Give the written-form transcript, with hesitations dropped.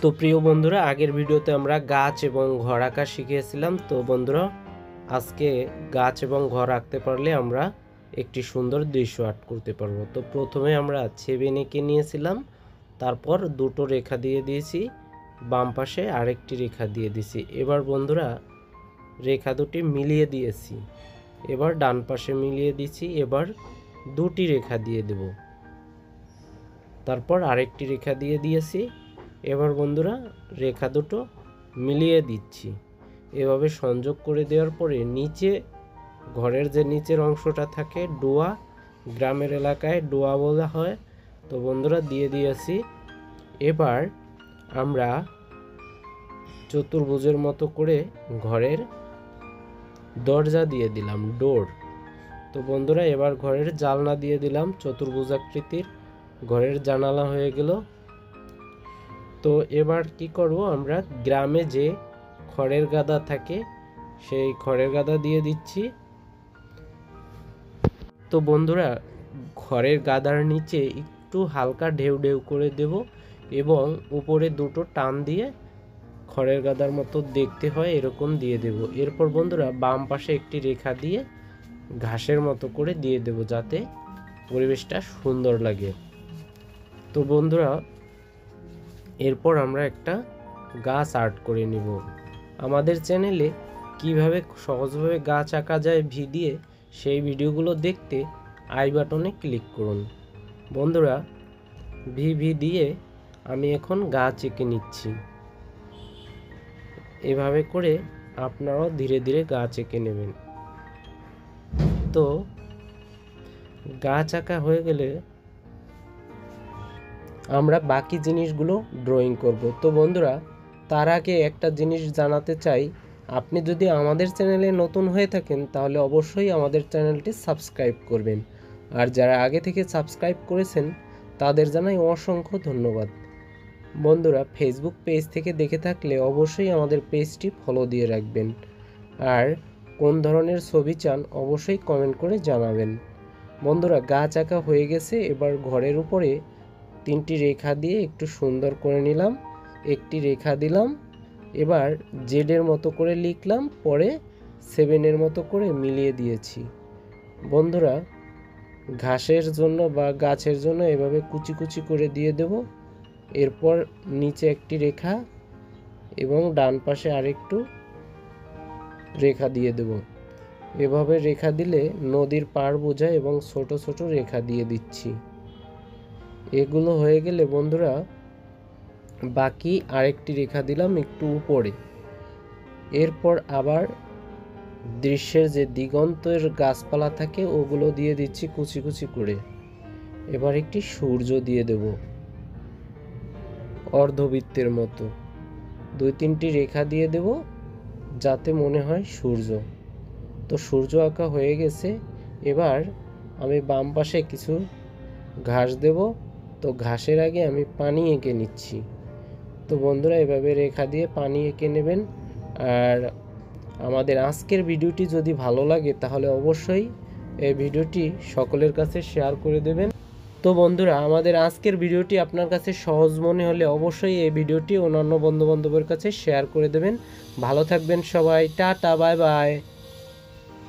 তো প্রিয় বন্ধুরা, আগের ভিডিওতে আমরা গাছ এবং ঘর আঁকা শিখিয়েছিলাম। তো বন্ধুরা, আজকে গাছ এবং ঘর আঁকতে পারলে আমরা একটি সুন্দর দৃশ্য আর্ট করতে পারবো। তো প্রথমে আমরা 7 এঁকে নিয়েছিলাম, তারপর দুটো রেখা দিয়ে দিয়েছি, বাম পাশে আরেকটি রেখা দিয়ে দিয়েছি। এবার বন্ধুরা রেখা দুটি মিলিয়ে দিয়েছি, এবার ডান পাশে মিলিয়ে দিয়েছি, এবার দুটি রেখা দিয়ে দেব, তারপর আরেকটি রেখা দিয়ে দিয়েছি। এবার বন্ধুরা রেখা দুটো মিলিয়ে দিচ্ছি, এভাবে সংযোগ করে দেওয়ার পরে নিচে ঘরের যে নিচের অংশটা থাকে ডোয়া, গ্রামের এলাকায় ডোয়া বলা হয়, তো বন্ধুরা দিয়ে দিয়েছি। এবার আমরা চতুর্ভুজের মতো করে ঘরের দরজা দিয়ে দিলাম, ডোর। তো বন্ধুরা এবার ঘরের জানলা দিয়ে দিলাম, চতুর্ভুজ আকৃতির ঘরের জানালা হয়ে গেল। তো এবার কি করব, আমরা গ্রামে যে খড়ের গাদা থাকে সেই খড়ের গাদা দিয়ে দিচ্ছি। তো বন্ধুরা খড়ের গাদার নিচে একটু হালকা ঢেউ ঢেউ করে দেব এবং উপরে দুটো টান দিয়ে খড়ের গাদার মতো দেখতে হয় এরকম দিয়ে দেব। এরপর বন্ধুরা বাম পাশে একটি রেখা দিয়ে ঘাসের মতো করে দিয়ে দেব, যাতে পরিবেশটা সুন্দর লাগে। তো বন্ধুরা এরপর আমরা একটা গাছ আর্ট করে নিব। আমাদের চ্যানেলে কিভাবে সহজভাবে গাছ আঁকা যায় ভি দিয়ে, সেই ভিডিওগুলো দেখতে আই বাটনে ক্লিক করুন। বন্ধুরা ভি দিয়ে আমি এখন গাছ এঁকে নিচ্ছি। এভাবে করে আপনারাও ধীরে ধীরে গাছ এঁকে নেবেন। তো গাছ আঁকা হয়ে গেলে আমরা বাকি জিনিসগুলো ড্রয়িং করব। তো বন্ধুরা তার আগে একটা জিনিস জানাতে চাই, আপনি যদি আমাদের চ্যানেলে নতুন হয়ে থাকেন তাহলে অবশ্যই আমাদের চ্যানেলটি সাবস্ক্রাইব করবেন, আর যারা আগে থেকে সাবস্ক্রাইব করেছেন তাদের জানাই অসংখ্য ধন্যবাদ। বন্ধুরা ফেসবুক পেজ থেকে দেখে থাকলে অবশ্যই আমাদের পেজটি ফলো দিয়ে রাখবেন, আর কোন ধরনের ছবি চান অবশ্যই কমেন্ট করে জানাবেন। বন্ধুরা গাছ আঁকা হয়ে গেছে, এবার ঘরের উপরে 3টি রেখা দিয়ে একটু সুন্দর করে নিলাম, একটি রেখা দিলাম, এবার জেডের মতো করে লিখলাম, পরে 7 মতো করে মিলিয়ে দিয়েছি। বন্ধুরা ঘাসের জন্য বা গাছের জন্য এভাবে কুচি কুচি করে দিয়ে দেব। এরপর নিচে একটি রেখা এবং ডান পাশে আরেকটু রেখা দিয়ে দেব। এভাবে রেখা দিলে নদীর পাড় বোঝায় এবং ছোট ছোট রেখা দিয়ে দিচ্ছি। এগুলো হয়ে গেলে বন্ধুরা বাকি আরেকটি রেখা দিলাম একটু উপরে। এরপর আবার দৃশ্যের যে দিগন্তের গাছপালা থাকে ওগুলো দিয়ে দিচ্ছি কুচি কুচি করে। এবার একটি সূর্য দিয়ে দেব অর্ধবৃত্তের মতো, 2-3টি রেখা দিয়ে দেব যাতে মনে হয় সূর্য। তো সূর্য আঁকা হয়ে গেছে। এবার আমি বাম পাশে কিছু ঘাস দেব। তো ঘাসের আগে আমি পানি এঁকে নিচ্ছি। তো বন্ধুরা এভাবে রেখা দিয়ে পানি এঁকে নেবেন। আর আমাদের আজকের ভিডিওটি যদি ভালো লাগে তাহলে অবশ্যই এই ভিডিওটি সকলের কাছে শেয়ার করে দেবেন। তো বন্ধুরা আমাদের আজকের ভিডিওটি আপনার কাছে সহজ মনে হলে অবশ্যই এই ভিডিওটি অন্যান্য বন্ধু বান্ধবের কাছে শেয়ার করে দেবেন। ভালো থাকবেন সবাই, টাটা, বাই বাই।